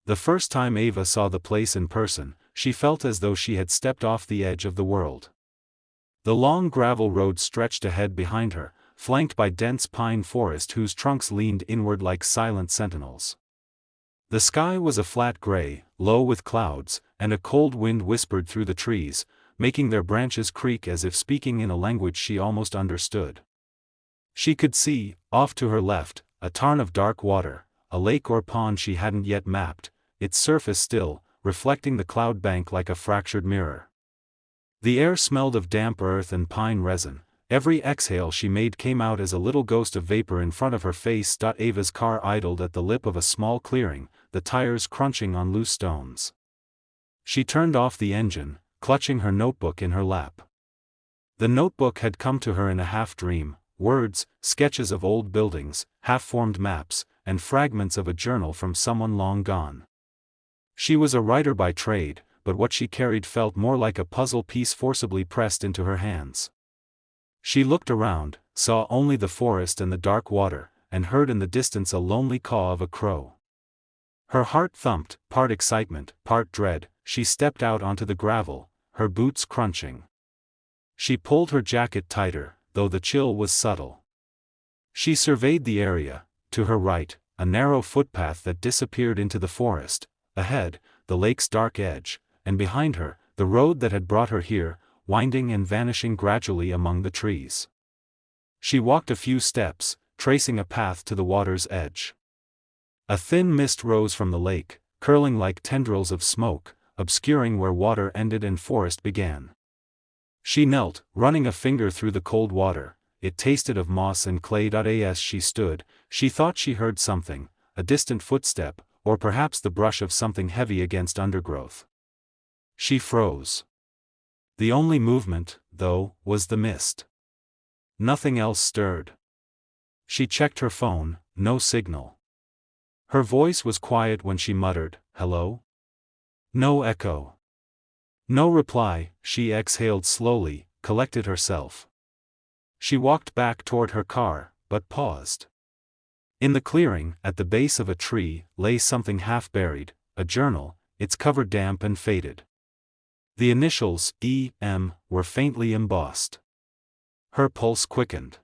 The first time Ava saw the place in person, she felt as though she had stepped off the edge of the world. The long gravel road stretched ahead behind her, flanked by dense pine forest whose trunks leaned inward like silent sentinels. The sky was a flat gray, low with clouds, and a cold wind whispered through the trees, making their branches creak as if speaking in a language she almost understood. She could see, off to her left, a tarn of dark water, a lake or pond she hadn't yet mapped, its surface still, reflecting the cloud bank like a fractured mirror. The air smelled of damp earth and pine resin. Every exhale she made came out as a little ghost of vapor in front of her face. Ava's car idled at the lip of a small clearing, the tires crunching on loose stones. She turned off the engine, clutching her notebook in her lap. The notebook had come to her in a half-dream, words, sketches of old buildings, half-formed maps, and fragments of a journal from someone long gone. She was a writer by trade, but what she carried felt more like a puzzle piece forcibly pressed into her hands. She looked around, saw only the forest and the dark water, and heard in the distance a lonely caw of a crow. Her heart thumped, part excitement, part dread. She stepped out onto the gravel, her boots crunching. She pulled her jacket tighter, though the chill was subtle. She surveyed the area. To her right, a narrow footpath that disappeared into the forest, ahead, the lake's dark edge, and behind her, the road that had brought her here, winding and vanishing gradually among the trees. She walked a few steps, tracing a path to the water's edge. A thin mist rose from the lake, curling like tendrils of smoke, obscuring where water ended and forest began. She knelt, running a finger through the cold water. It tasted of moss and clay. As she stood, she thought she heard something, a distant footstep, or perhaps the brush of something heavy against undergrowth. She froze. The only movement, though, was the mist. Nothing else stirred. She checked her phone, no signal. Her voice was quiet when she muttered, "Hello?" No echo. No reply. She exhaled slowly, collected herself. She walked back toward her car, but paused. In the clearing, at the base of a tree, lay something half-buried, a journal, its cover damp and faded. The initials, E.M., were faintly embossed. Her pulse quickened.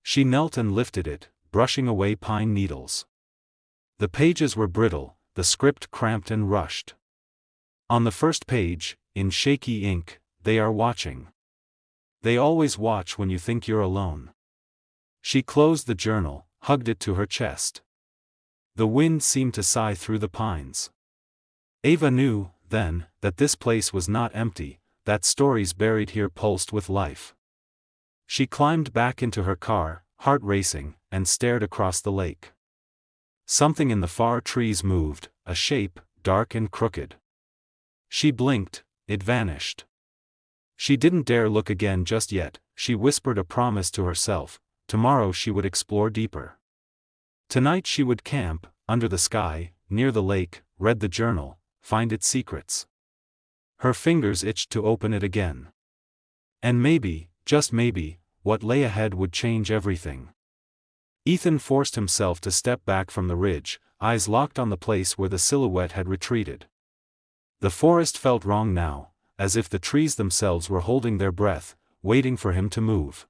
She knelt and lifted it, brushing away pine needles. The pages were brittle, the script cramped and rushed. On the first page, in shaky ink, "They are watching. They always watch when you think you're alone." She closed the journal, hugged it to her chest. The wind seemed to sigh through the pines. Ava knew, then, that this place was not empty, that stories buried here pulsed with life. She climbed back into her car, heart racing, and stared across the lake. Something in the far trees moved, a shape, dark and crooked. She blinked, it vanished. She didn't dare look again just yet. She whispered a promise to herself. Tomorrow she would explore deeper. Tonight she would camp, under the sky, near the lake, read the journal, find its secrets. Her fingers itched to open it again. And maybe, just maybe, what lay ahead would change everything. Ethan forced himself to step back from the ridge, eyes locked on the place where the silhouette had retreated. The forest felt wrong now, as if the trees themselves were holding their breath, waiting for him to move.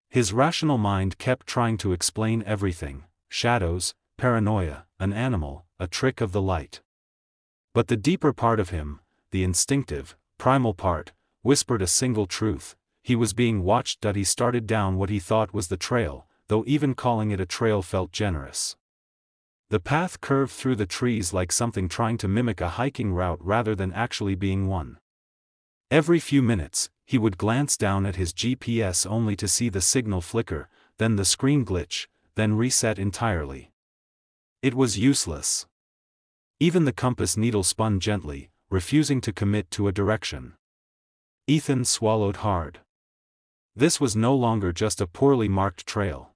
His rational mind kept trying to explain everything: shadows, paranoia, an animal, a trick of the light. But the deeper part of him, the instinctive, primal part, whispered a single truth: he was being watched. He started down what he thought was the trail, though even calling it a trail felt generous. The path curved through the trees like something trying to mimic a hiking route rather than actually being one. Every few minutes, he would glance down at his GPS only to see the signal flicker, then the screen glitch, then reset entirely. It was useless. Even the compass needle spun gently, refusing to commit to a direction. Ethan swallowed hard. This was no longer just a poorly marked trail.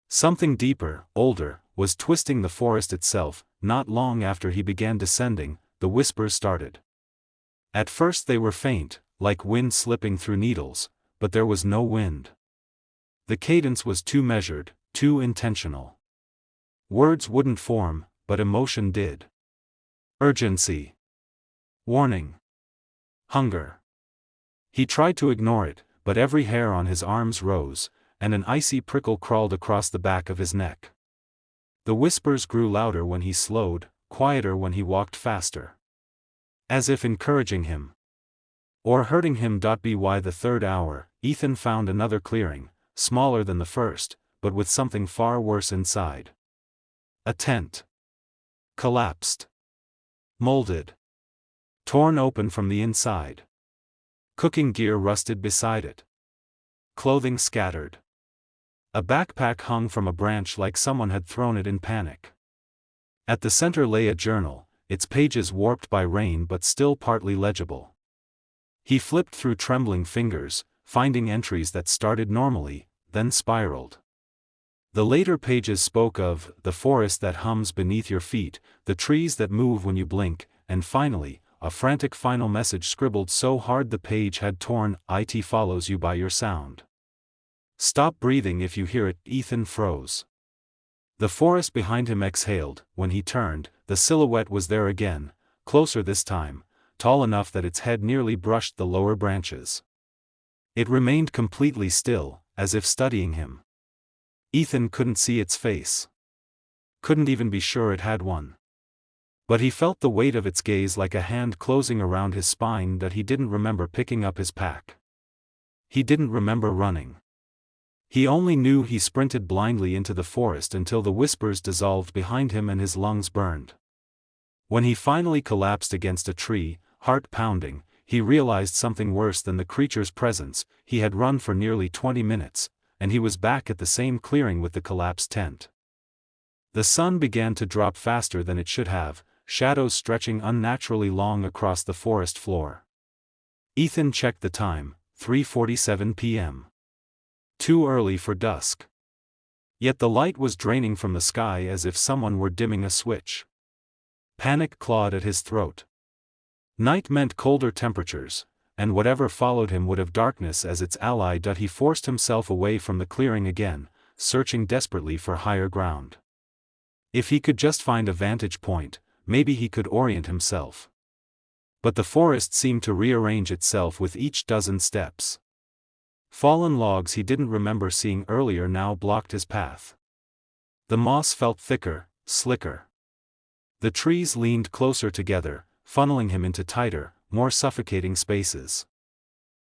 Something deeper, older, was twisting the forest itself. Not long after he began descending, the whispers started. At first they were faint, like wind slipping through needles, but there was no wind. The cadence was too measured, too intentional. Words wouldn't form, but emotion did. Urgency. Warning. Hunger. He tried to ignore it, but every hair on his arms rose, and an icy prickle crawled across the back of his neck. The whispers grew louder when he slowed, quieter when he walked faster. As if encouraging him. Or hurting him. By the third hour, Ethan found another clearing, smaller than the first, but with something far worse inside. A tent. Collapsed. Molded. Torn open from the inside. Cooking gear rusted beside it. Clothing scattered. A backpack hung from a branch like someone had thrown it in panic. At the center lay a journal, its pages warped by rain but still partly legible. He flipped through trembling fingers, finding entries that started normally, then spiraled. The later pages spoke of the forest that hums beneath your feet, the trees that move when you blink, and finally, a frantic final message scribbled so hard the page had torn. It follows you by your sound. Stop breathing if you hear it. Ethan froze. The forest behind him exhaled. When he turned, the silhouette was there again, closer this time, tall enough that its head nearly brushed the lower branches. It remained completely still, as if studying him. Ethan couldn't see its face. Couldn't even be sure it had one. But he felt the weight of its gaze like a hand closing around his spine. That he didn't remember picking up his pack. He didn't remember running. He only knew he sprinted blindly into the forest until the whispers dissolved behind him and his lungs burned. When he finally collapsed against a tree, heart pounding, he realized something worse than the creature's presence. He had run for nearly 20 minutes, and he was back at the same clearing with the collapsed tent. The sun began to drop faster than it should have, shadows stretching unnaturally long across the forest floor. Ethan checked the time, 3:47 p.m. Too early for dusk. Yet the light was draining from the sky as if someone were dimming a switch. Panic clawed at his throat. Night meant colder temperatures, and whatever followed him would have darkness as its ally. He forced himself away from the clearing again, searching desperately for higher ground. If he could just find a vantage point, maybe he could orient himself. But the forest seemed to rearrange itself with each dozen steps. Fallen logs he didn't remember seeing earlier now blocked his path. The moss felt thicker, slicker. The trees leaned closer together, funneling him into tighter, more suffocating spaces.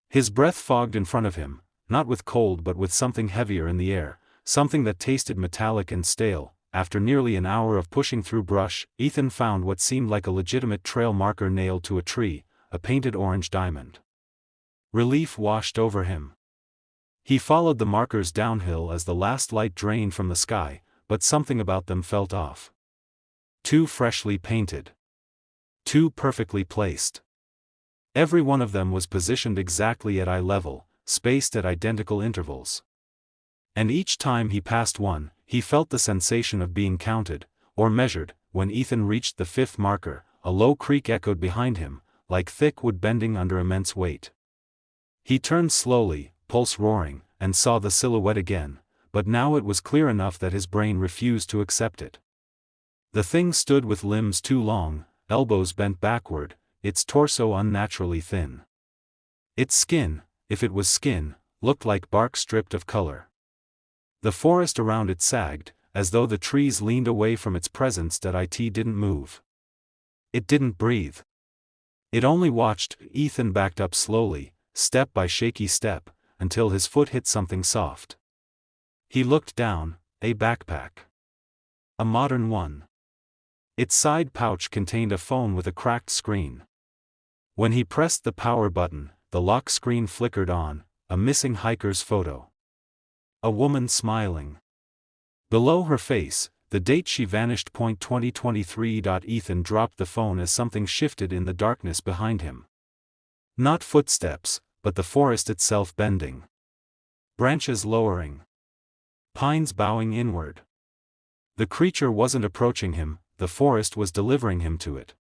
His breath fogged in front of him, not with cold but with something heavier in the air, something that tasted metallic and stale. After nearly an hour of pushing through brush, Ethan found what seemed like a legitimate trail marker nailed to a tree, a painted orange diamond. Relief washed over him. He followed the markers downhill as the last light drained from the sky, but something about them felt off. Too freshly painted. Too perfectly placed. Every one of them was positioned exactly at eye level, spaced at identical intervals. And each time he passed one, he felt the sensation of being counted, or measured. When Ethan reached the fifth marker, a low creak echoed behind him, like thick wood bending under immense weight. He turned slowly, pulse roaring, and saw the silhouette again, but now it was clear enough that his brain refused to accept it. The thing stood with limbs too long, elbows bent backward, its torso unnaturally thin. Its skin, if it was skin, looked like bark stripped of color. The forest around it sagged, as though the trees leaned away from its presence. It didn't move. It didn't breathe. It only watched. Ethan backed up slowly, step by shaky step, until his foot hit something soft. He looked down, a backpack. A modern one. Its side pouch contained a phone with a cracked screen. When he pressed the power button, the lock screen flickered on, a missing hiker's photo. A woman smiling. Below her face, the date she vanished. 2023. Ethan dropped the phone as something shifted in the darkness behind him. Not footsteps, but the forest itself bending. Branches lowering. Pines bowing inward. The creature wasn't approaching him, the forest was delivering him to it.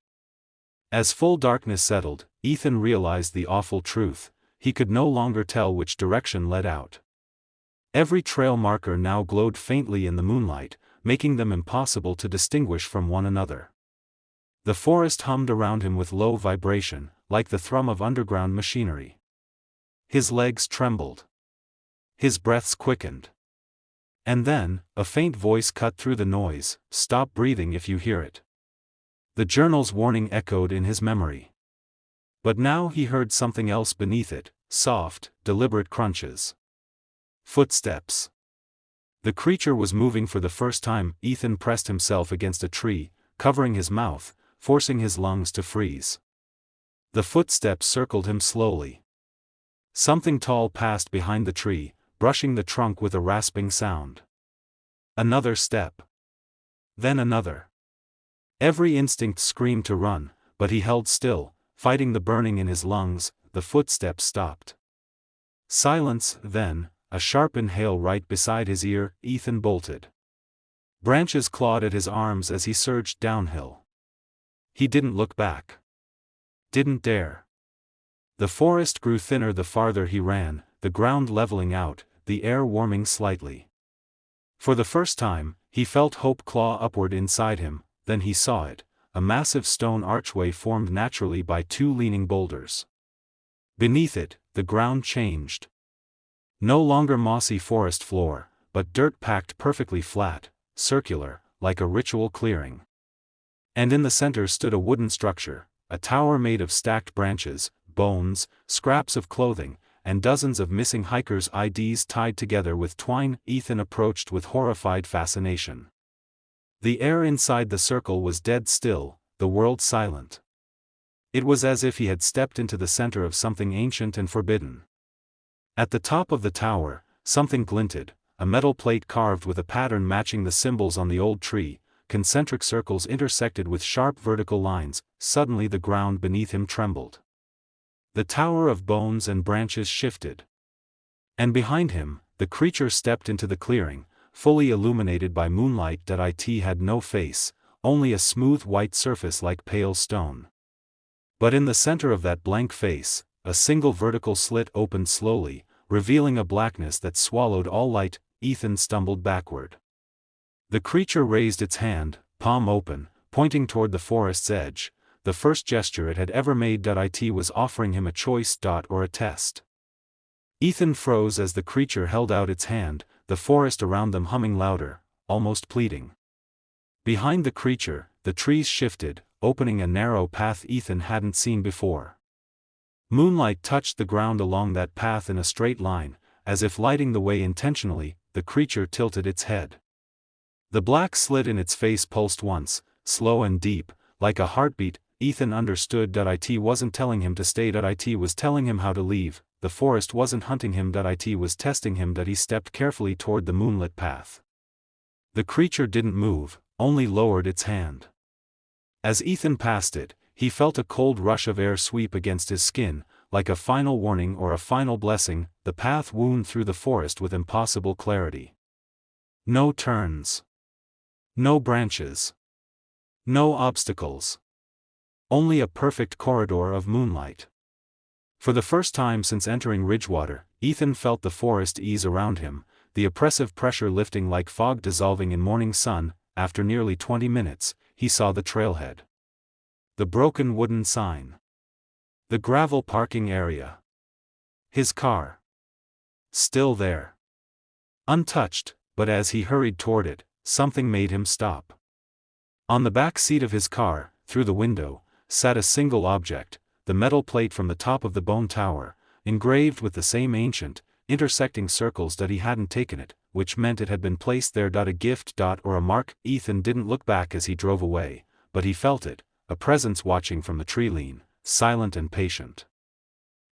As full darkness settled, Ethan realized the awful truth: he could no longer tell which direction led out. Every trail marker now glowed faintly in the moonlight, making them impossible to distinguish from one another. The forest hummed around him with low vibration, like the thrum of underground machinery. His legs trembled. His breaths quickened. And then, a faint voice cut through the noise, "Stop breathing if you hear it." The journal's warning echoed in his memory. But now he heard something else beneath it, soft, deliberate crunches. Footsteps. The creature was moving for the first time. Ethan pressed himself against a tree, covering his mouth, forcing his lungs to freeze. The footsteps circled him slowly. Something tall passed behind the tree, brushing the trunk with a rasping sound. Another step. Then another. Every instinct screamed to run, but he held still, fighting the burning in his lungs. The footsteps stopped. Silence, then, a sharp inhale right beside his ear. Ethan bolted. Branches clawed at his arms as he surged downhill. He didn't look back. Didn't dare. The forest grew thinner the farther he ran, the ground leveling out, the air warming slightly. For the first time, he felt hope claw upward inside him. Then he saw it, a massive stone archway formed naturally by two leaning boulders. Beneath it, the ground changed. No longer mossy forest floor, but dirt packed perfectly flat, circular, like a ritual clearing. And in the center stood a wooden structure, a tower made of stacked branches, bones, scraps of clothing, and dozens of missing hikers' IDs tied together with twine. Ethan approached with horrified fascination. The air inside the circle was dead still, the world silent. It was as if he had stepped into the center of something ancient and forbidden. At the top of the tower, something glinted, a metal plate carved with a pattern matching the symbols on the old tree. Concentric circles intersected with sharp vertical lines. Suddenly the ground beneath him trembled. The tower of bones and branches shifted. And behind him, the creature stepped into the clearing, fully illuminated by moonlight. It had no face, only a smooth white surface like pale stone. But in the center of that blank face, a single vertical slit opened slowly, revealing a blackness that swallowed all light. Ethan stumbled backward. The creature raised its hand, palm open, pointing toward the forest's edge, the first gesture it had ever made. It was offering him a choice or a test. Ethan froze as the creature held out its hand, the forest around them humming louder, almost pleading. Behind the creature, the trees shifted, opening a narrow path Ethan hadn't seen before. Moonlight touched the ground along that path in a straight line, as if lighting the way intentionally. The creature tilted its head. The black slit in its face pulsed once, slow and deep, like a heartbeat. Ethan understood. It wasn't telling him to stay. It was telling him how to leave. The forest wasn't hunting him. It was testing him. He stepped carefully toward the moonlit path. The creature didn't move, only lowered its hand. As Ethan passed it, he felt a cold rush of air sweep against his skin, like a final warning or a final blessing. The path wound through the forest with impossible clarity. No turns. No branches. No obstacles. Only a perfect corridor of moonlight. For the first time since entering Ridgewater, Ethan felt the forest ease around him, the oppressive pressure lifting like fog dissolving in morning sun. After nearly 20 minutes, he saw the trailhead. The broken wooden sign. The gravel parking area. His car. Still there. Untouched, but as he hurried toward it, something made him stop. On the back seat of his car, through the window, sat a single object, the metal plate from the top of the bone tower, engraved with the same ancient, intersecting circles. He hadn't taken it, which meant it had been placed there. A gift or a mark. Ethan didn't look back as he drove away, but he felt it, a presence watching from the tree lean, silent and patient.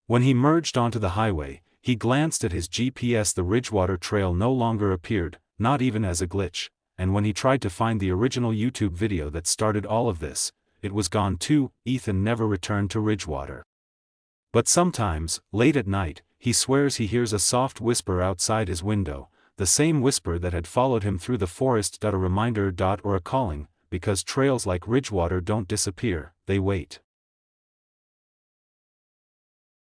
When he merged onto the highway, he glanced at his GPS. The Ridgewater Trail no longer appeared, not even as a glitch, and when he tried to find the original YouTube video that started all of this, it was gone too. Ethan never returned to Ridgewater. But sometimes, late at night, he swears he hears a soft whisper outside his window, the same whisper that had followed him through the forest. A reminder or a calling, because trails like Ridgewater don't disappear, they wait.